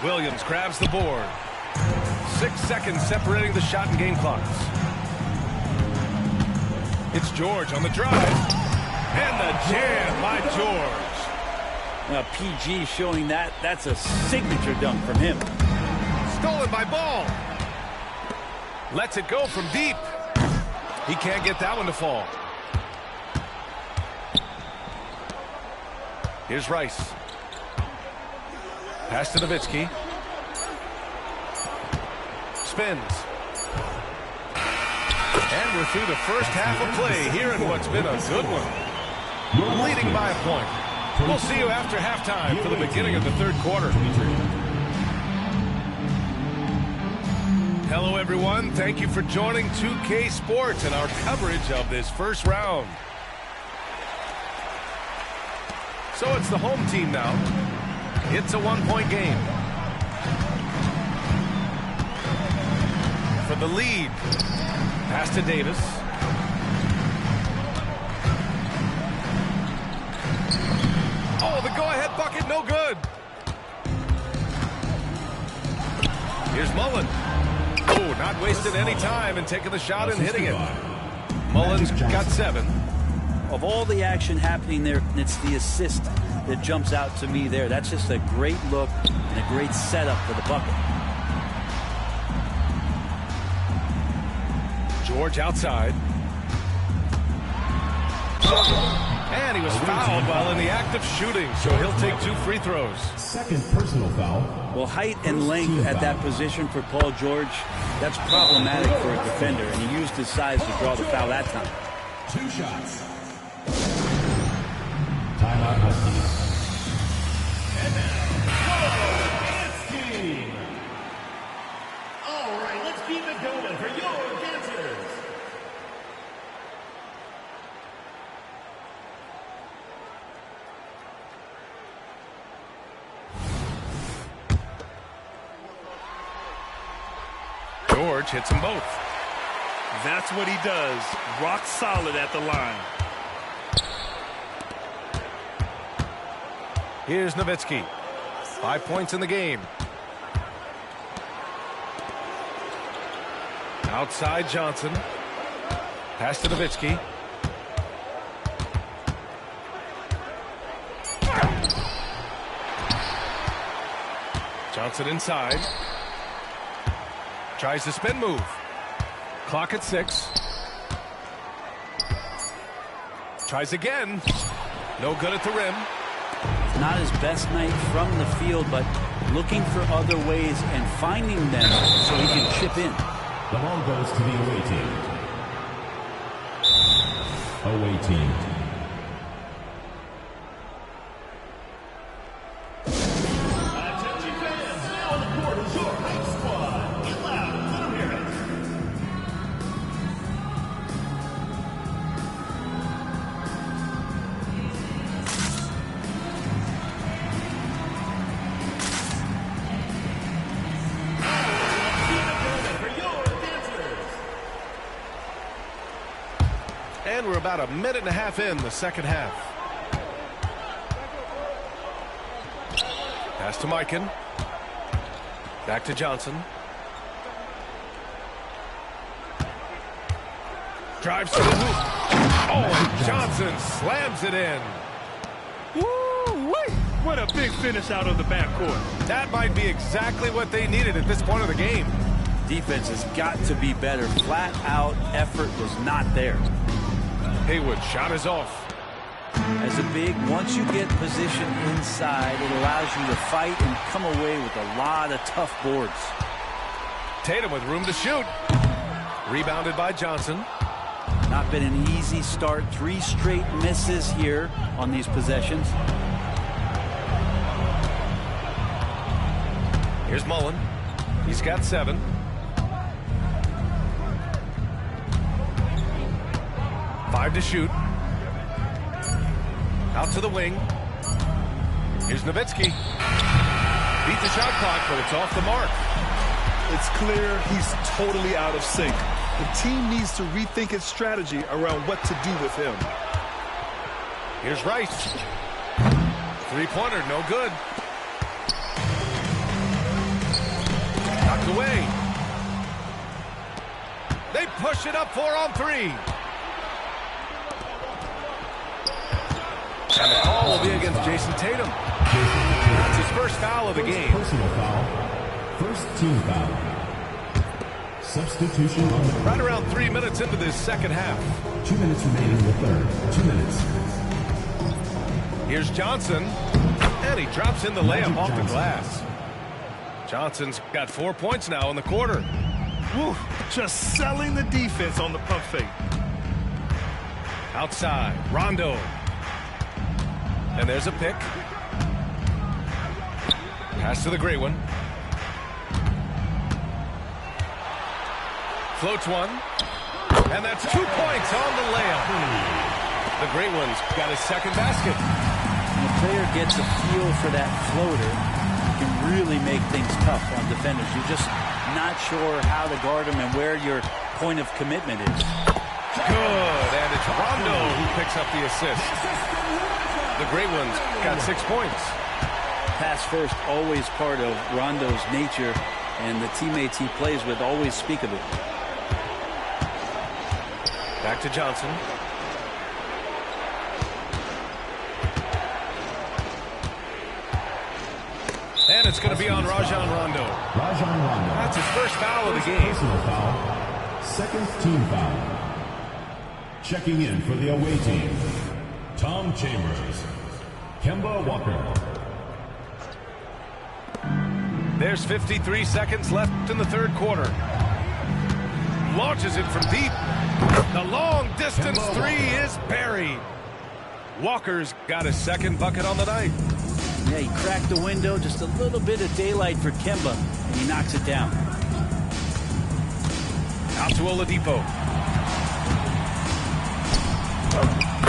Williams grabs the board. 6 seconds separating the shot and game clocks. It's George on the drive. And the jam by George. PG showing that's a signature dunk from him. Stolen by Ball. Lets it go from deep. He can't get that one to fall. Here's Rice. Pass to Nowitzki. Spins. And we're through the first half of play here in what's been a good one. Leading by a point. We'll see you after halftime for the beginning of the third quarter. Hello, everyone. Thank you for joining 2K Sports and our coverage of this first round. So it's the home team now. It's a one-point game. For the lead. Pass to Davis. Oh, the go-ahead bucket, no good. Here's Mullen. Oh, not wasting any time and taking the shot and hitting it. Mullen's got 7. Of all the action happening there, it's the assist that jumps out to me there. That's just a great look and a great setup for the bucket. George outside. And he was fouled while in the act of shooting, so he'll take 2 free throws. Second personal foul. Well, height and length at that position for Paul George, that's problematic for a defender, and he used his size to draw the foul that time. 2 shots. Timeout Huskies. And now, dance team. All right, let's keep it going for your dancers. George hits them both. That's what he does. Rock solid at the line. Here's Nowitzki. 5 points in the game. Outside Johnson. Pass to Nowitzki. Johnson inside. Tries to spin move. Clock at 6. Tries again. No good at the rim. Not his best night from the field, but looking for other ways and finding them so he can chip in. The ball goes to the away team. Away team. Attention fans, now on the court is your hype squad. Get loud, let them hear it. And we're about a minute and a half in the second half. Pass to Mikan. Back to Johnson. Drives to the hoop. Oh, and Johnson slams it in. Woo-wee! What a big finish out of the backcourt. That might be exactly what they needed at this point of the game. Defense has got to be better. Flat out effort was not there. Haywood shot is off. As a big, once you get position inside, it allows you to fight and come away with a lot of tough boards. Tatum with room to shoot. Rebounded by Johnson. Not been an easy start. 3 straight misses here on these possessions. Here's Mullen. He's got 7. Five to shoot. Out to the wing. Here's Nowitzki. Beat the shot clock, but it's off the mark. It's clear he's totally out of sync. The team needs to rethink its strategy around what to do with him. Here's Rice. 3-pointer, no good. Knocked away. They push it up 4 on 3. And the call will be against Jason Tatum. That's his first foul of the game. Personal foul. First team foul. Substitution on the... Right around 3 minutes into this second half. 2 minutes remaining in the third. 2 minutes. Here's Johnson. And he drops in the layup off the glass. Johnson's got 4 points now in the quarter. Woo, just selling the defense on the pump fake. Outside, Rondo. And there's a pick. Pass to the great one. Floats one. And that's 2 points on the layup. The great one's got his second basket. When a player gets a feel for that floater, it can really make things tough on defenders. You're just not sure how to guard him and where your point of commitment is. Good. And it's Rondo who picks up the assist. The great one's got 6 points. Pass first, always part of Rondo's nature, and the teammates he plays with always speak of it. Back to Johnson. And it's going to be on Rajon Rondo. Rajon Rondo. That's his first foul of the game. Personal foul. Second team foul. Checking in for the away team. Tom Chambers. Kemba Walker. There's 53 seconds left in the third quarter. Launches it from deep. The long distance three is buried. Walker's got his second bucket on the night. Yeah, he cracked the window, just a little bit of daylight for Kemba, and he knocks it down. Out to Oladipo.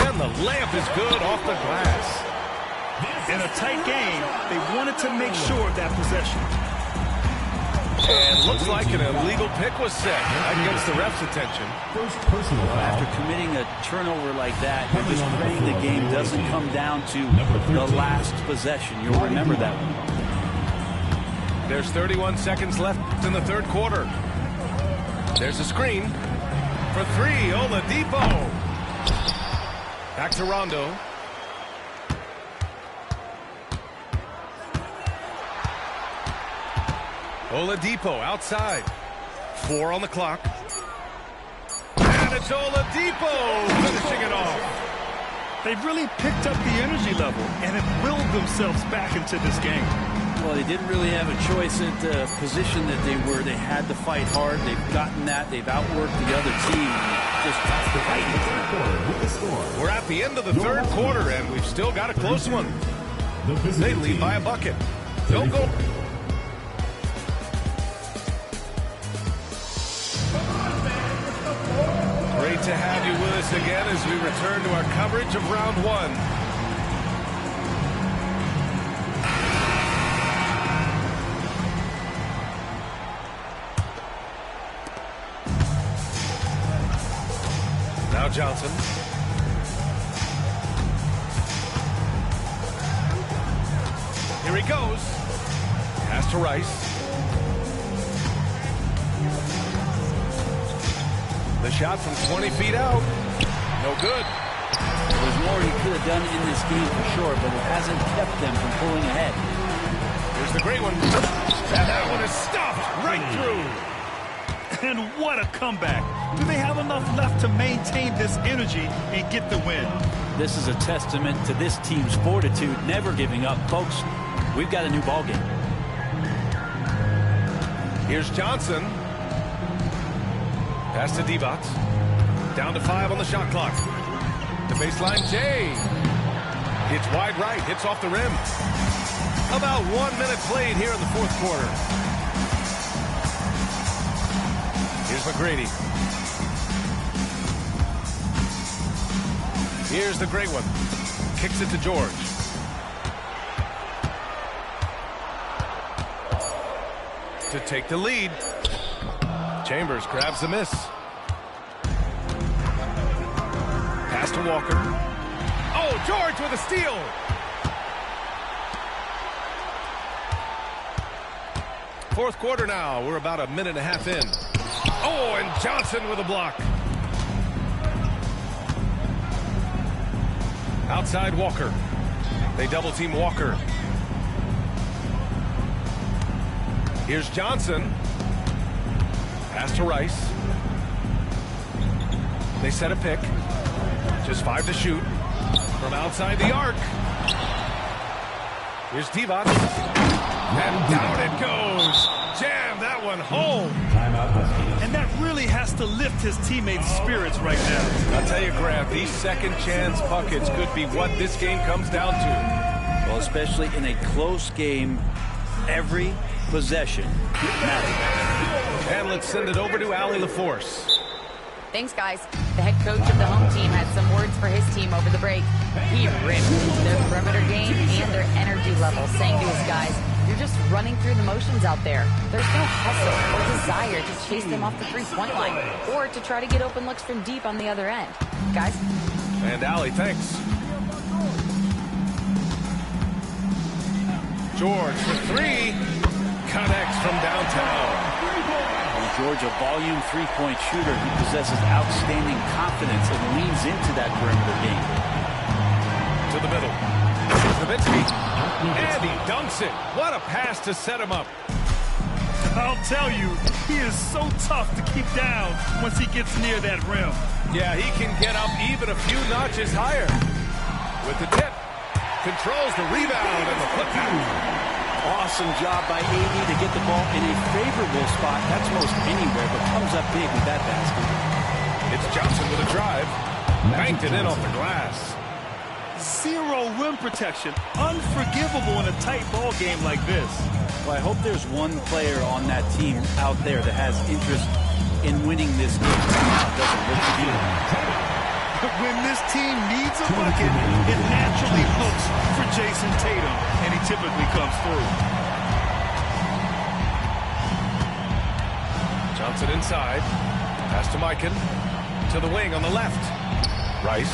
And the layup is good off the glass. In a tight game, they wanted to make sure of that possession. And looks like an illegal pick was set. That gets the ref's attention. First personal foul. After committing a turnover like that, you're just praying the game doesn't come down to the last possession. You'll remember that one. There's 31 seconds left in the third quarter. There's a screen for three. Oladipo. Back to Rondo. Oladipo outside. 4 on the clock. And it's Oladipo finishing it off. They've really picked up the energy level and have willed themselves back into this game. Well, they didn't really have a choice at the position that they were. They had to fight hard. They've gotten that. They've outworked the other team. Just fighting. We're at the end of the third quarter, and we've still got a close one. They lead by a bucket. Don't go. Great to have you with us again as we return to our coverage of round one. Now Johnson. Here he goes. Pass to Rice. The shot from 20 feet out. No good. There's more he could have done in this game for sure, but it hasn't kept them from pulling ahead. Here's the great one. And that one is stopped right through. And what a comeback. Do they have enough left to maintain this energy and get the win? This is a testament to this team's fortitude, never giving up. Folks, we've got a new ball game. Here's Johnson. Pass to Divac. Down to 5 on the shot clock. The baseline, Jay. Hits wide right, hits off the rim. About 1 minute played here in the fourth quarter. Here's McGrady. Here's the great one. Kicks it to George. To take the lead. Chambers grabs the miss. Pass to Walker. Oh, George with a steal. Fourth quarter now. We're about a minute and a half in. Oh, and Johnson with a block. Outside Walker. They double team Walker. Here's Johnson. Pass to Rice. They set a pick. Just 5 to shoot. From outside the arc. Here's Divac. And down it goes. Jam that one home. And that really has to lift his teammates' spirits right now. I'll tell you, Grant, these second chance buckets could be what this game comes down to. Well, especially in a close game, every possession matters. And let's send it over to Allie LaForce. Thanks, guys. The head coach of the home team had some words for his team over the break. He ripped their perimeter game and their energy level, saying to his guys, you're just running through the motions out there. There's no hustle or desire to chase them off the three-point line or to try to get open looks from deep on the other end. Guys? And Allie, thanks. George for 3. Connects from downtown. George, a volume three-point shooter who possesses outstanding confidence and leans into that perimeter game. To the middle. Nowitzki. And he dunks it. What a pass to set him up. I'll tell you, he is so tough to keep down once he gets near that rim. Yeah, he can get up even a few notches higher. With the tip. Controls the rebound and the putback. Awesome job by AD to get the ball in a favorable spot. That's most anywhere, but comes up big with that basket. It's Johnson with a drive. Banked it in off the glass. Zero rim protection. Unforgivable in a tight ball game like this. Well, I hope there's one player on that team out there that has interest in winning this game. Now it doesn't look to be. When this team needs a bucket, it naturally looks for Jason Tatum, and he typically comes through. Johnson inside. Pass to Mikan. To the wing on the left. Rice.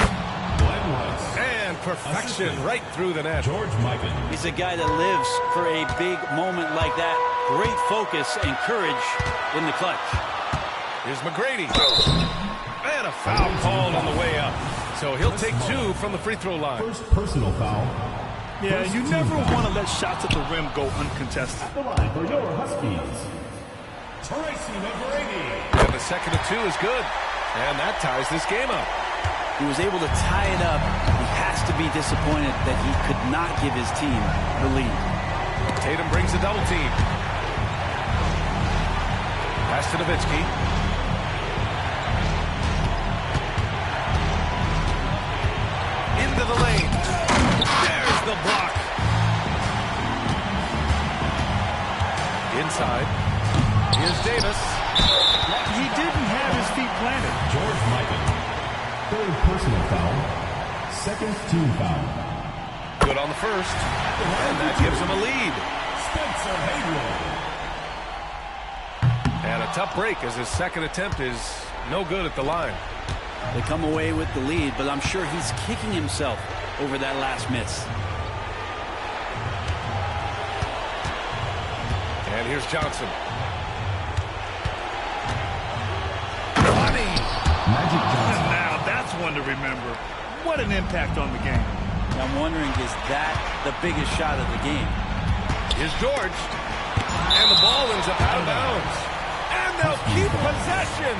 And perfection right through the net. George Mikan. He's a guy that lives for a big moment like that. Great focus and courage in the clutch. Here's McGrady. And a foul called on the way up. So he'll take 2 from the free throw line. First personal foul. Yeah, you never want to let shots at the rim go uncontested. At the line for your Huskies, Tracy McGrady. And the second of 2 is good. And that ties this game up. He was able to tie it up. He has to be disappointed that he could not give his team the lead. Tatum brings a double team. Pass to Nowitzki. Into the lane. There's the block. Inside. Here's Davis. He didn't have his feet planted. George Mikan. Third personal foul. Second team foul. Good on the first. And that gives him a lead. Spencer Haywood. And a tough break as his second attempt is no good at the line. They come away with the lead, but I'm sure he's kicking himself over that last miss. And here's Johnson. Magic Johnson. Now that's one to remember. What an impact on the game. I'm wondering, is that the biggest shot of the game? Here's George. And the ball ends up out of bounds. And they'll keep possession.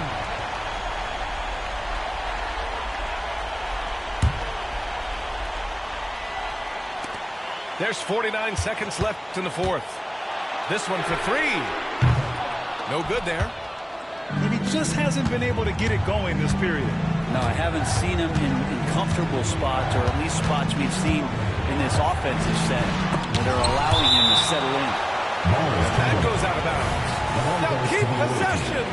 There's 49 seconds left in the fourth. This one for three. No good there. And he just hasn't been able to get it going this period. No, I haven't seen him in comfortable spots, or at least spots we've seen in this offensive set that are allowing him to settle in. That goes out of bounds. They'll keep possession.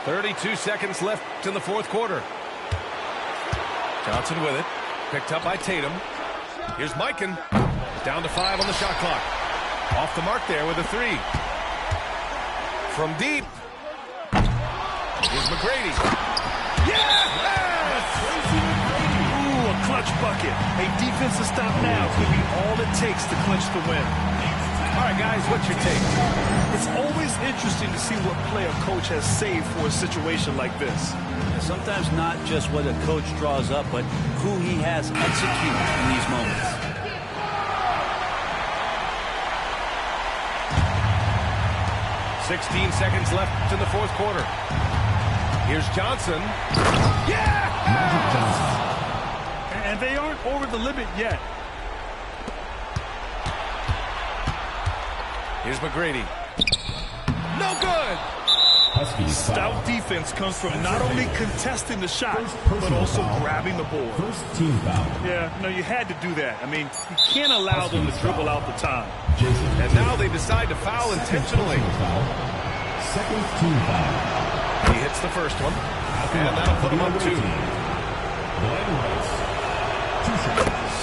32 seconds left in the fourth quarter. Johnson with it. Picked up by Tatum. Here's Mikan. Down to 5 on the shot clock. Off the mark there with a three. From deep. Here's McGrady. Yes! Ooh, a clutch bucket. A defensive stop now could be all it takes to clinch the win. All right, guys, what's your take? It's always interesting to see what play a coach has saved for a situation like this. And sometimes not just what a coach draws up, but who he has execute in these moments. .16 seconds left in the fourth quarter. Here's Johnson. Yeah! Magic Johnson. And they aren't over the limit yet. Here's McGrady. No good! Stout defense comes from not only contesting the shot, but also grabbing the board. First team foul. Yeah, no, you had to do that. I mean, you can't allow them to dribble out the time. And now they decide to foul intentionally. Second team foul. He hits the first one, and that'll put him on 2.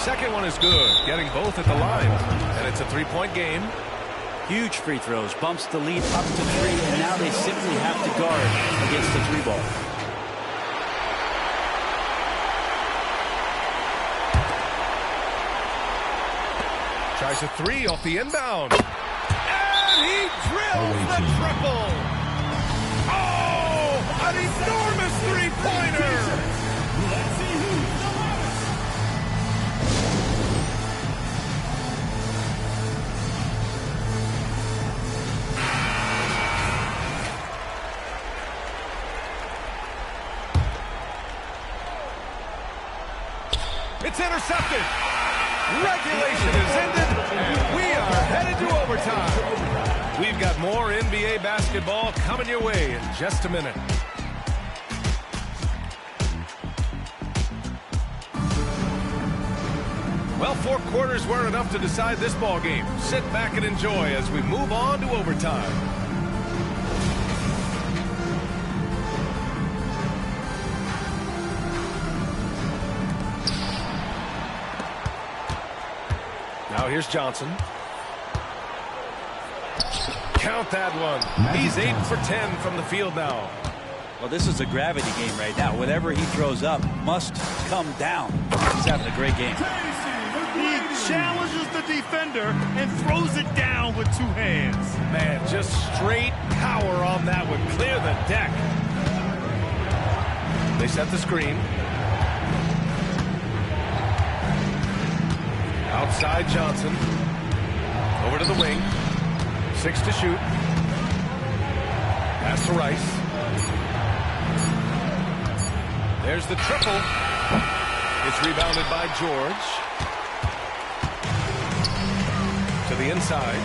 Second one is good, getting both at the line. And it's a 3-point game. Huge free throws, bumps the lead up to 3, and now they simply have to guard against the 3 ball. Tries a 3 off the inbound. And he drills the triple. Oh, an enormous three-pointer. Let's see who's the loudest. It's intercepted. Regulation is ended, and we are headed to overtime. We've got more NBA basketball coming your way in just a minute. Well, 4 quarters were enough to decide this ball game. Sit back and enjoy as we move on to overtime. Now here's Johnson. Count that one. He's 8 for 10 from the field now. Well, this is a gravity game right now. Whatever he throws up must come down. He's having a great game. He challenges the defender and throws it down with 2 hands. Man, just straight power on that one. Clear the deck. They set the screen. Outside Johnson. Over to the wing. 6 to shoot. Pass to Rice. There's the triple. It's rebounded by George. To the inside.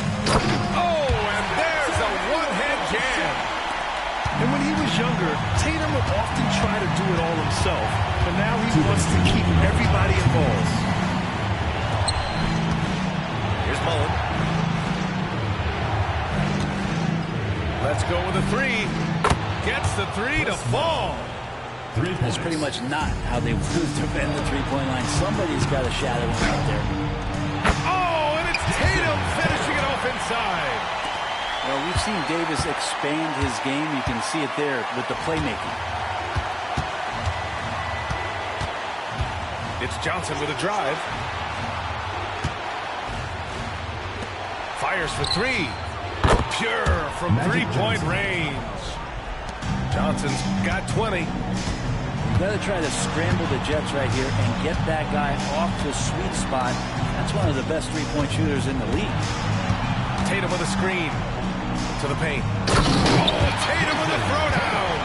Oh, and there's a one-hand jam. And when he was younger, Tatum would often try to do it all himself. But now he wants to keep everybody involved. Here's Mullen. Let's go with a 3. Gets the 3 to fall. That's pretty much not how they want to defend the three-point line. Somebody's got a shadow him out there. Oh, and it's Tatum finishing it off inside. Well, we've seen Davis expand his game. You can see it there with the playmaking. It's Johnson with a drive. Fires for three. Pure from three-point range. Johnson's got 20. You've got to try to scramble the Jets right here and get that guy off the sweet spot. That's one of the best three-point shooters in the league. Tatum with a screen to the paint. Oh, Tatum with a throwdown.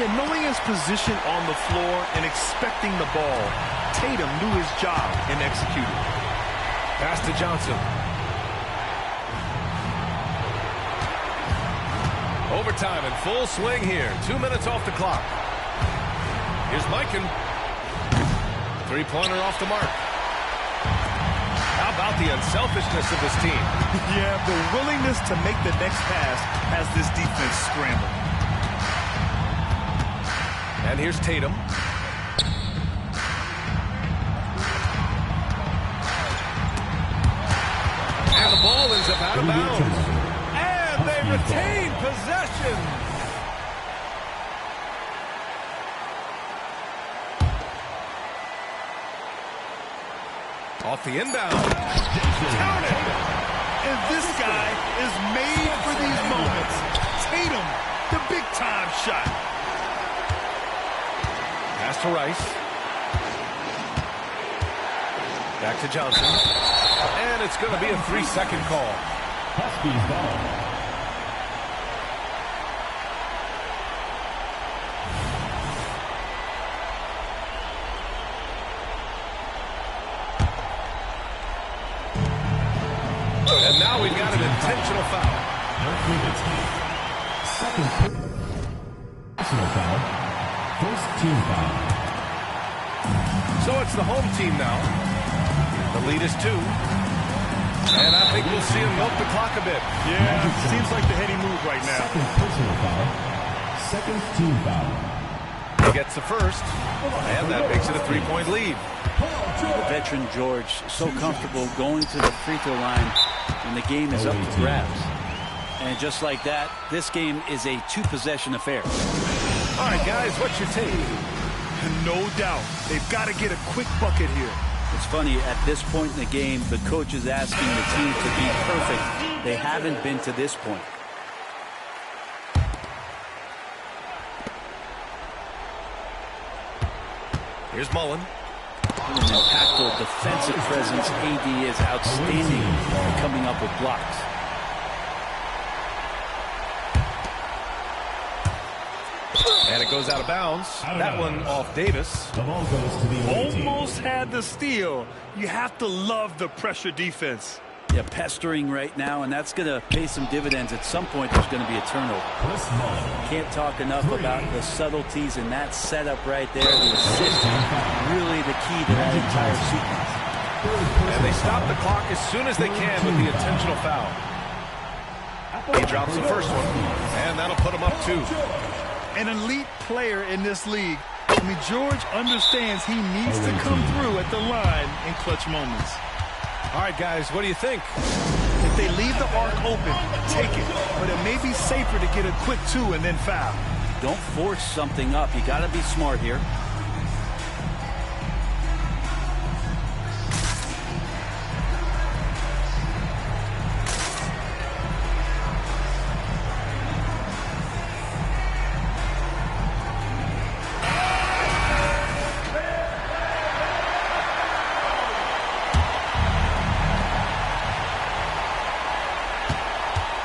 Yeah, knowing his position on the floor and expecting the ball, Tatum knew his job and executed. Pass to Johnson. Overtime in full swing here. 2 minutes off the clock. Here's Mikan. Three-pointer off the mark. How about the unselfishness of this team? Yeah, the willingness to make the next pass has this defense scrambling. And here's Tatum. And the ball ends up out of bounds. And they retain possession. Off the inbound. Count it. And this guy is made for these moments. Tatum, the big-time shot. Pass to Rice. Back to Johnson. And it's going to be a 3-second call. Huskies ball. And now we've got an intentional foul. Second personal foul. First team foul. So it's the home team now. The lead is 2. And I think we'll see him milk the clock a bit. Yeah, seems like the heady move right now. Second personal foul. Second team foul. He gets the first. And that makes it a 3-point lead. The veteran George, so comfortable going to the free throw line when the game is up for grabs. And just like that, this game is a 2-possession affair. All right, guys, what's your take? No doubt. They've got to get a quick bucket here. It's funny, at this point in the game, the coach is asking the team to be perfect. They haven't been to this point. Here's Mullen. An impactful defensive presence. AD is outstanding at coming up with blocks. And it goes out of bounds. That one off Davis. The ball goes to the away team. Almost had the steal. You have to love the pressure defense. Yeah, pestering right now, and that's going to pay some dividends. At some point, there's going to be a turnover. Can't talk enough about the subtleties in that setup right there. The assist, really the key to that entire sequence. And they stop the clock as soon as they can with the intentional foul. He drops the first one, and that'll put him up 2. An elite player in this league. I mean, George understands he needs to come through at the line in clutch moments. All right, guys, what do you think? If they leave the arc open, take it. But it may be safer to get a quick 2 and then foul. Don't force something up. You got to be smart here.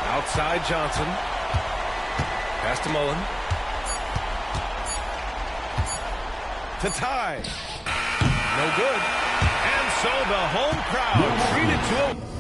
Outside Johnson. Pass to Mullen. To tie. No good. And so the home crowd treated to a